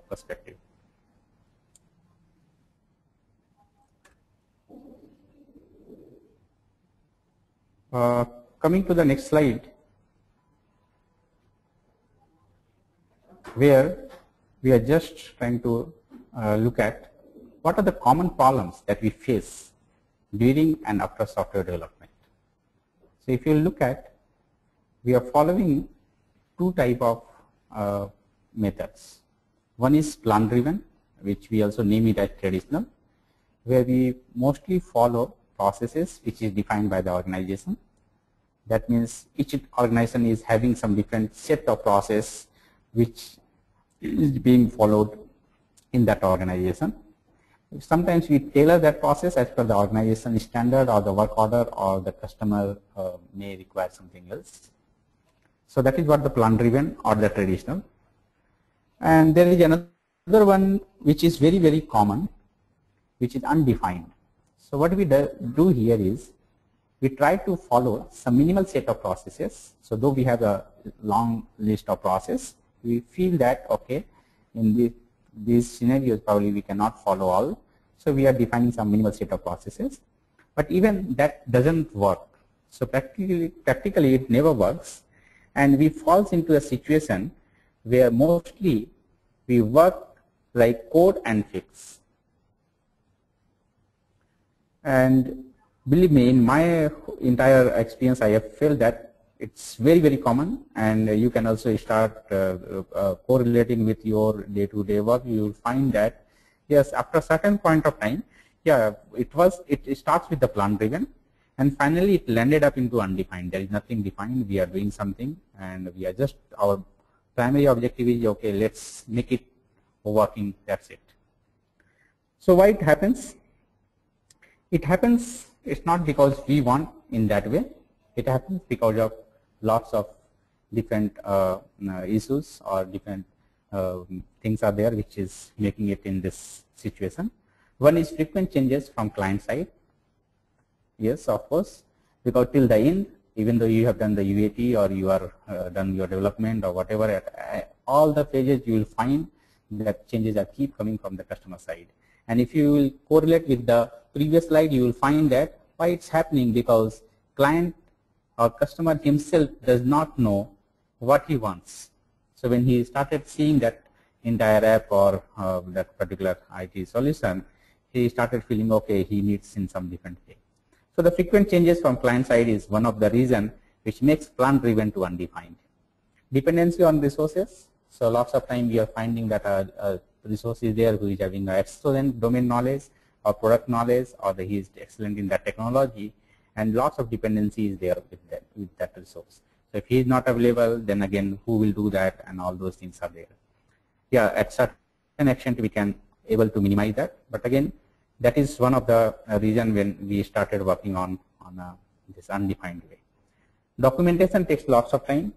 perspective. Coming to the next slide, where we are just trying to look at what are the common problems that we face during and after software development. So if you look at, we are following two type of methods. One is plan driven, which we also name it as traditional, where we mostly follow processes which is defined by the organization. That means each organization is having some different set of process which is being followed in that organization. Sometimes we tailor that process as per the organization standard or the work order, or the customer may require something else. So that is what the plan driven or the traditional. And there is another one which is very, very common, which is undefined. So what we do here is we try to follow some minimal set of processes. So though we have a long list of process, we feel that okay, in these scenarios probably we cannot follow all. So we are defining some minimal set of processes, but even that doesn't work. So practically it never works, and we falls into a situation where mostly we work like code and fix. And believe me, in my entire experience, I have felt that it's very, very common, and you can also start correlating with your day-to-day work. You will find that yes, after a certain point of time, yeah, it starts with the plan driven, and finally it landed up into undefined. There is nothing defined. We are doing something, and we are just, our primary objective is okay, let's make it working. That's it. So why it happens? It happens, it's not because we want in that way. It happens because of lots of different issues or different things are there which is making it in this situation. One is frequent changes from client side. Yes, of course, because till the end, even though you have done the UAT or you are done your development or whatever, at all the phases you will find that changes are keep coming from the customer side. And if you will correlate with the previous slide, you will find that why it's happening, because client or customer himself does not know what he wants. So when he started seeing that entire app or that particular IT solution, he started feeling okay, he needs in some different way. So the frequent changes from client side is one of the reason which makes plan driven to undefined. Dependency on resources. So lots of time we are finding that a resource is there who is having excellent domain knowledge or product knowledge, or he is excellent in that technology, and lots of dependency is there with that resource. So if he is not available, then again who will do that, and all those things are there. Yeah, at certain extent we can able to minimize that, but again that is one of the reason when we started working on this undefined way. Documentation takes lots of time.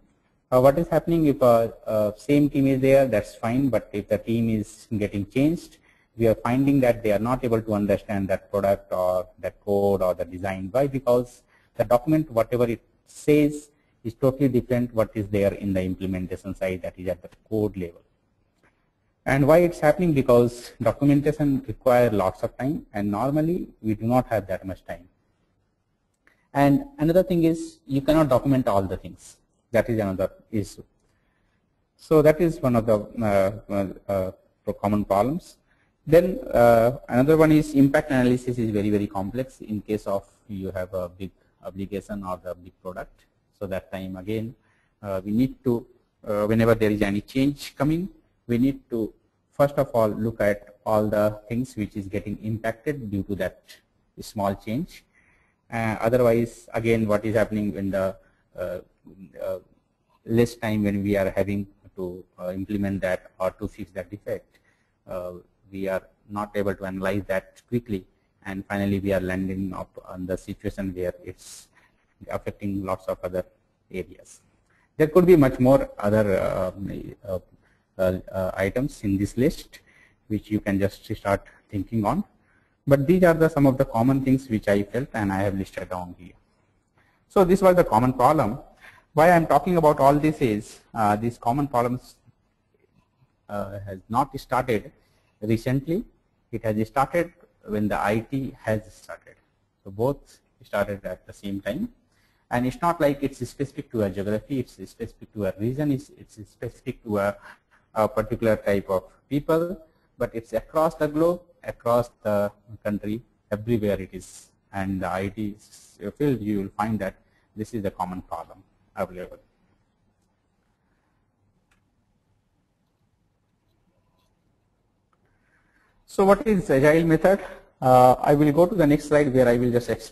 What is happening if same team is there, that's fine, but if the team is getting changed, we are finding that they are not able to understand that product or that code or the design. Why? Because the document, whatever it says, is totally different what is there in the implementation side, that is at the code level. And why it's happening? Because documentation requires lots of time, and normally we do not have that much time. And another thing is you cannot document all the things. That is another issue. So that is one of the common problems. Then another one is impact analysis is very, very complex in case of you have a big application or the big product. So that time again we need to, whenever there is any change coming, we need to first of all look at all the things which is getting impacted due to that small change. Otherwise, again, what is happening when the less time when we are having to implement that or to fix that defect, we are not able to analyze that quickly, and finally we are landing up on the situation where it's affecting lots of other areas. There could be much more other items in this list which you can just start thinking on, but these are some of the common things which I felt and I have listed down here. So this was the common problem. Why I am talking about all this is these common problems has not started recently. It has started when the IT has started. So both started at the same time. And it's not like it's specific to a geography, it's specific to a region, it's specific to a particular type of people, but it's across the globe, across the country, everywhere it is. And the IT field, you will find that this is a common problem available. So what is agile method? I will go to the next slide where I will just explain